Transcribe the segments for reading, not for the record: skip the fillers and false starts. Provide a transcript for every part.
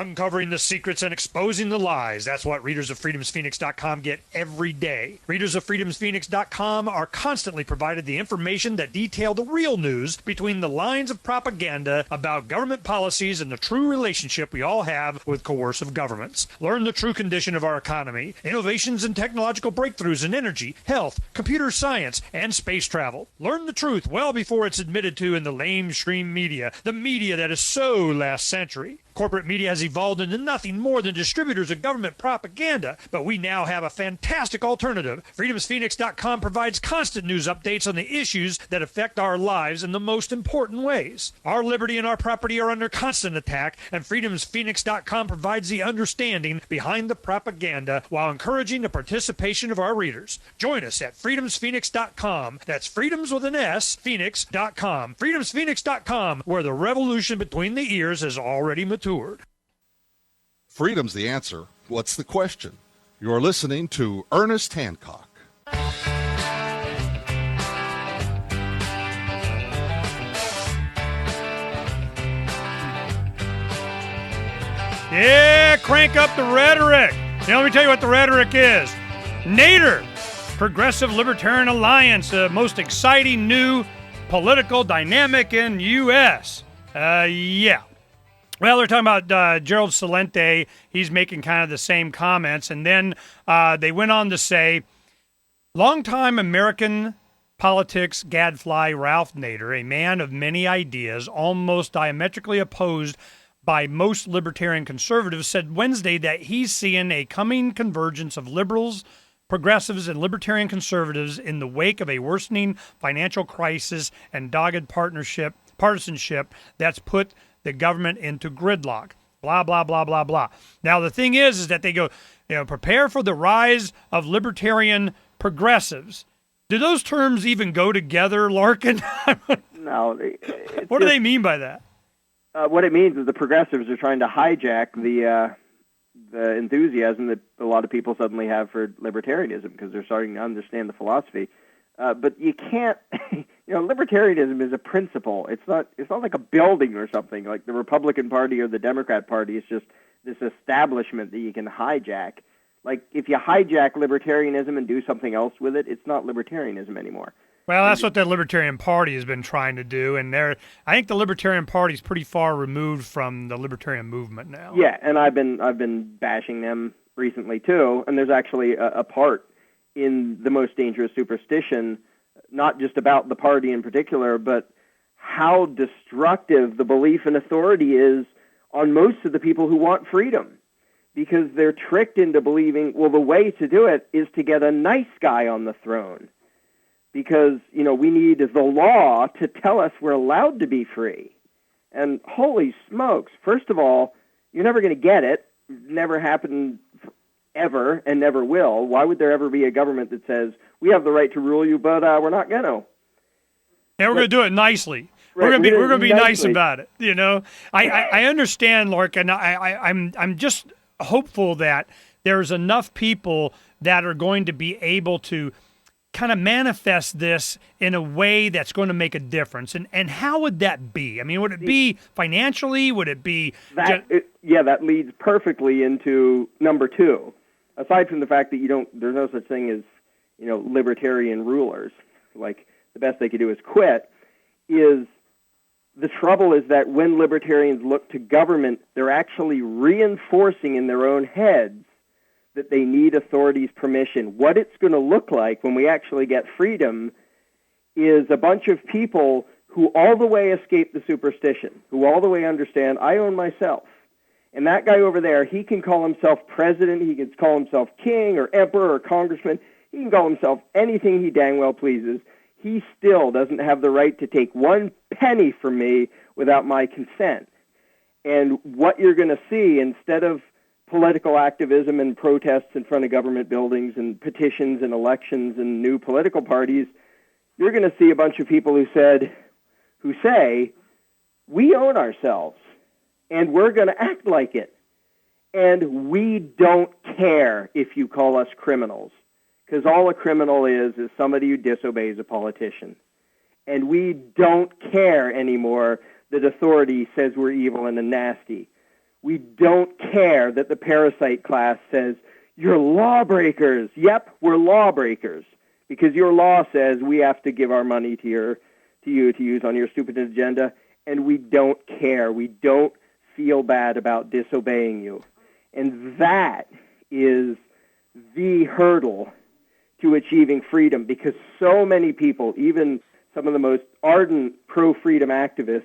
Uncovering the secrets and exposing the lies. That's what readers of freedomsphoenix.com get every day. Readers of freedomsphoenix.com are constantly provided the information that detail the real news between the lines of propaganda about government policies and the true relationship we all have with coercive governments. Learn the true condition of our economy, innovations and technological breakthroughs in energy, health, computer science, and space travel. Learn the truth well before it's admitted to in the lamestream media, the media that is so last century. Corporate media has evolved into nothing more than distributors of government propaganda, but we now have a fantastic alternative. FreedomsPhoenix.com provides constant news updates on the issues that affect our lives in the most important ways. Our liberty and our property are under constant attack, and FreedomsPhoenix.com provides the understanding behind the propaganda while encouraging the participation of our readers. Join us at FreedomsPhoenix.com. That's freedoms with an S, Phoenix.com. FreedomsPhoenix.com, where the revolution between the ears has already matured. Freedom's the answer. What's the question? You're listening to Ernest Hancock. Yeah, crank up the rhetoric. Now, let me tell you what the rhetoric is. Nader, Progressive Libertarian Alliance, the most exciting new political dynamic in U.S. Yeah. Well, they're talking about Gerald Celente. He's making kind of the same comments. And then they went on to say, longtime American politics gadfly Ralph Nader, a man of many ideas, almost diametrically opposed by most libertarian conservatives, said Wednesday that he's seeing a coming convergence of liberals, progressives, and libertarian conservatives in the wake of a worsening financial crisis and dogged partisanship that's put the government into gridlock, blah, blah, blah, blah, blah. Now, the thing is that they go, prepare for the rise of libertarian progressives. Do those terms even go together, Larken? No. What do they mean by that? What it means is the progressives are trying to hijack the enthusiasm that a lot of people suddenly have for libertarianism because they're starting to understand the philosophy. But you can't, libertarianism is a principle. It's not like a building or something like the Republican Party or the Democrat Party. It's just this establishment that you can hijack. Like if you hijack libertarianism and do something else with it, it's not libertarianism anymore. Well, that's what the Libertarian Party has been trying to do, and I think the Libertarian Party is pretty far removed from the libertarian movement now. Yeah, and I've been bashing them recently too. And there's actually a part in The Most Dangerous Superstition, not just about the party in particular, but how destructive the belief in authority is on most of the people who want freedom, because they're tricked into believing, well, the way to do it is to get a nice guy on the throne, because, we need the law to tell us we're allowed to be free. And holy smokes, first of all, you're never going to get it. Never happened ever and never will. Why would there ever be a government that says, we have the right to rule you, but we're not going to? Yeah, we're going to do it nicely. Right, we're going to be nice about it. I understand, Larken. I'm just hopeful that there's enough people that are going to be able to kind of manifest this in a way that's going to make a difference. And how would that be? I mean, would it be financially? Would it be... that leads perfectly into number two. Aside from the fact that there's no such thing as, libertarian rulers, like the best they could do is quit, is the trouble is that when libertarians look to government, they're actually reinforcing in their own heads that they need authorities' permission. What it's going to look like when we actually get freedom is a bunch of people who all the way escape the superstition, who all the way understand, I own myself. And that guy over there, he can call himself president, he can call himself king or emperor or congressman, he can call himself anything he dang well pleases. He still doesn't have the right to take one penny from me without my consent. And what you're going to see, instead of political activism and protests in front of government buildings and petitions and elections and new political parties, you're going to see a bunch of people who say, we own ourselves and we're going to act like it. And we don't care if you call us criminals, because all a criminal is somebody who disobeys a politician. And we don't care anymore that authority says we're evil and nasty. We don't care that the parasite class says, you're lawbreakers. Yep, we're lawbreakers. Because your law says we have to give our money to you to use on your stupid agenda, and we don't care. We don't feel bad about disobeying you. And that is the hurdle to achieving freedom, because so many people, even some of the most ardent pro-freedom activists,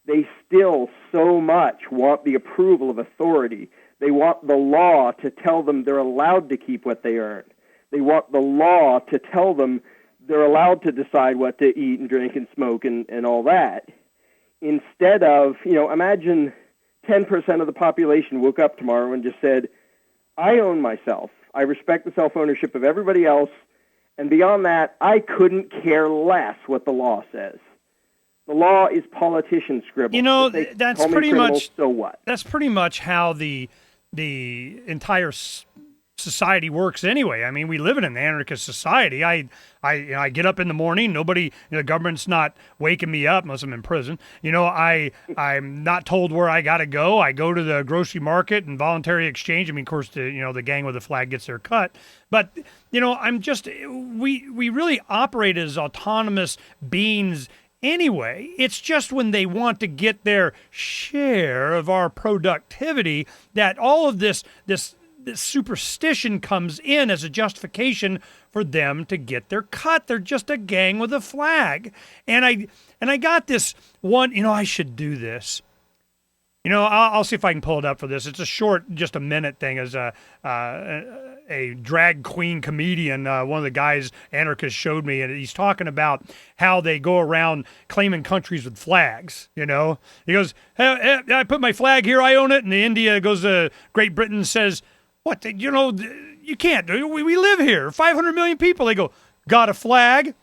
they still so much want the approval of authority. They want the law to tell them they're allowed to keep what they earn. They want the law to tell them they're allowed to decide what to eat and drink and smoke and all that. Instead of, imagine 10% of the population woke up tomorrow and just said, I own myself. I respect the self-ownership of everybody else. And beyond that, I couldn't care less what the law says. The law is politician scribble. That's pretty much, so what? That's pretty much how the entire society works anyway. I mean, we live in an anarchist society. I get up in the morning. Nobody, the government's not waking me up unless I'm in prison. I'm not told where I got to go. I go to the grocery market and voluntary exchange. I mean, of course, the gang with the flag gets their cut. But, we really operate as autonomous beings anyway. It's just when they want to get their share of our productivity that all of this superstition comes in as a justification for them to get their cut. They're just a gang with a flag. And I got this one, I should do this. I'll see if I can pull it up for this. It's a short, just a minute thing as a drag queen comedian. One of the guys, anarchists, showed me, and he's talking about how they go around claiming countries with flags. He goes, hey, I put my flag here, I own it. And India goes to Great Britain and says, what, you can't do it. We live here, 500 million people. They go, got a flag?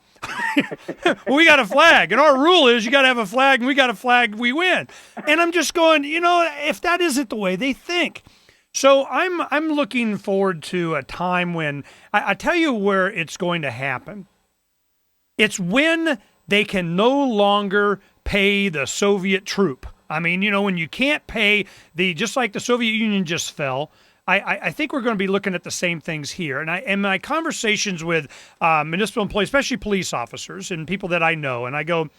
Well, we got a flag, and our rule is you got to have a flag, and we got a flag, we win. And I'm just going, if that isn't the way they think. So I'm looking forward to a time when, I tell you where it's going to happen. It's when they can no longer pay the Soviet troop. I mean, when you can't pay just like the Soviet Union just fell, I think we're going to be looking at the same things here. And in my conversations with municipal employees, especially police officers and people that I know, and I go,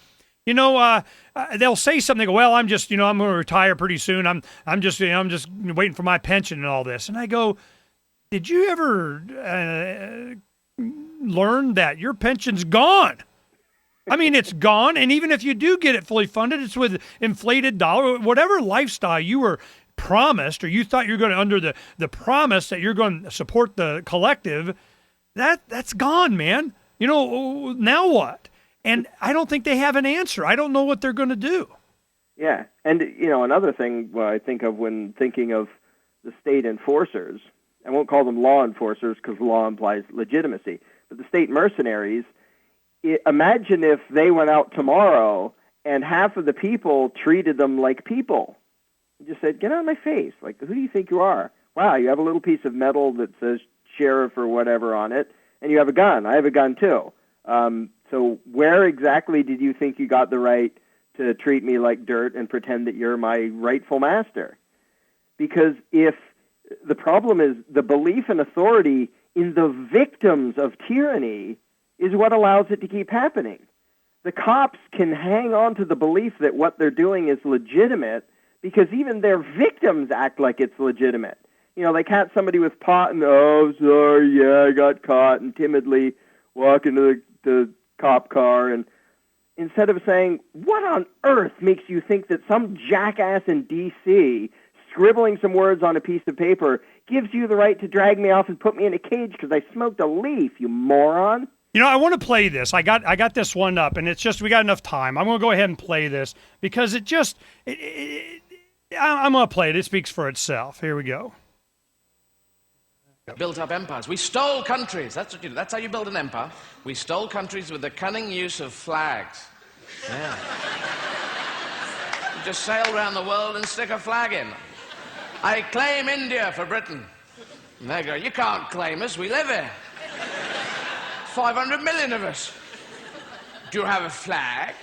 they'll say something. They go, well, I'm just, I'm going to retire pretty soon. I'm just waiting for my pension and all this. And I go, did you ever learn that your pension's gone? I mean, it's gone. And even if you do get it fully funded, it's with inflated dollar, whatever lifestyle you were promised, or you thought you were going to, under the promise that you're going to support the collective, that's gone, man. Now what? And I don't think they have an answer. I don't know what they're going to do. Yeah. And, another thing I think of when thinking of the state enforcers, I won't call them law enforcers because law implies legitimacy, but the state mercenaries, imagine if they went out tomorrow and half of the people treated them like people. Just said, get out of my face. Like, who do you think you are? Wow, you have a little piece of metal that says sheriff or whatever on it, and you have a gun. I have a gun, too. So where exactly did you think you got the right to treat me like dirt and pretend that you're my rightful master? Because if the problem is the belief in authority in the victims of tyranny is what allows it to keep happening. The cops can hang on to the belief that what they're doing is legitimate because even their victims act like it's legitimate. They catch somebody with pot and, oh, sorry, yeah, I got caught, and timidly walk into the cop car. And instead of saying, what on earth makes you think that some jackass in D.C. scribbling some words on a piece of paper gives you the right to drag me off and put me in a cage because I smoked a leaf, you moron? I want to play this. I got this one up, and it's just, we got enough time. I'm going to go ahead and play this because I'm going to play it. It speaks for itself. Here we go. Built up empires. We stole countries. That's what you do. That's how you build an empire. We stole countries with the cunning use of flags. Yeah. You just sail around the world and stick a flag in. I claim India for Britain. And they go, you can't claim us. We live here. 500 million of us. Do you have a flag?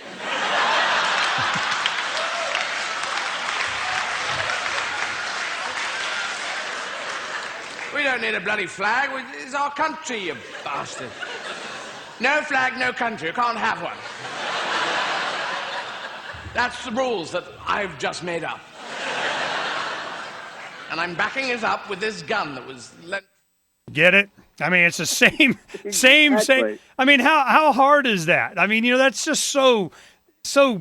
We don't need a bloody flag. It's our country, you bastard. No flag, no country. You can't have one. That's the rules that I've just made up. And I'm backing it up with this gun that was lent. Get it? I mean, it's the same. I mean, how hard is that? I mean, that's just so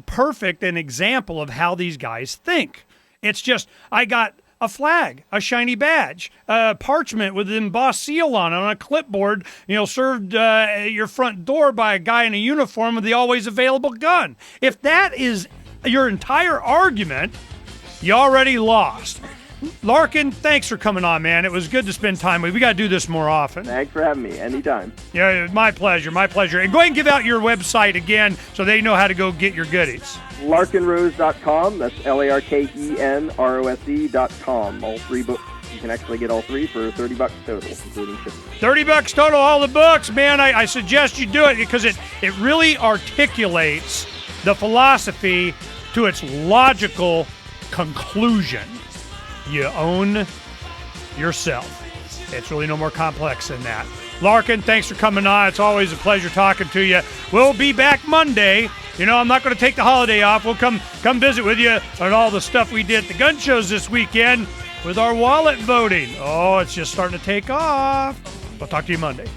perfect an example of how these guys think. It's just, I got a flag, a shiny badge, parchment with an embossed seal on it on a clipboard, served at your front door by a guy in a uniform with the always available gun. If that is your entire argument, you already lost. Larken, thanks for coming on, man. It was good to spend time with you. We got to do this more often. Thanks for having me. Anytime. Yeah, my pleasure. My pleasure. And go ahead and give out your website again so they know how to go get your goodies. Larkenrose.com. That's LARKENROSE.com. All 3 books. You can actually get all 3 for $30 total, including shipping. $30 total, all the books. Man, I suggest you do it because it really articulates the philosophy to its logical conclusion. You own yourself. It's really no more complex than that. Larken, thanks for coming on. It's always a pleasure talking to you. We'll be back Monday. I'm not going to take the holiday off. We'll come visit with you on all the stuff we did at the gun shows this weekend with our wallet voting. Oh, it's just starting to take off. I'll talk to you Monday.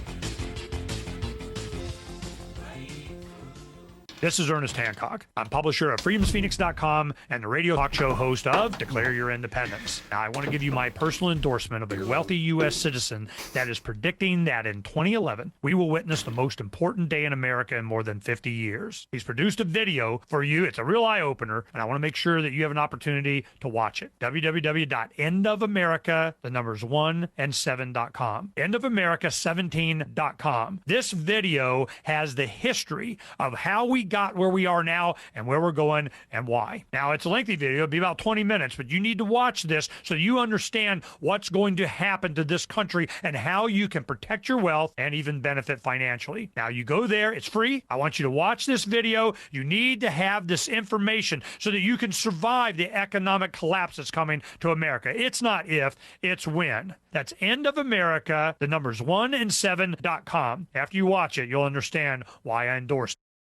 This is Ernest Hancock. I'm publisher of freedomsphoenix.com and the radio talk show host of Declare Your Independence. Now, I want to give you my personal endorsement of a wealthy U.S. citizen that is predicting that in 2011, we will witness the most important day in America in more than 50 years. He's produced a video for you. It's a real eye-opener, and I want to make sure that you have an opportunity to watch it. www.endofamerica7.com. Endofamerica17.com. This video has the history of how we got where we are now and where we're going and why. Now, it's a lengthy video. It'll be about 20 minutes, but you need to watch this so you understand what's going to happen to this country and how you can protect your wealth and even benefit financially. Now, you go there. It's free. I want you to watch this video. You need to have this information so that you can survive the economic collapse that's coming to America. It's not if, it's when. That's endofamerica, the numbers 1 and 7.com. After you watch it, you'll understand why I endorse it.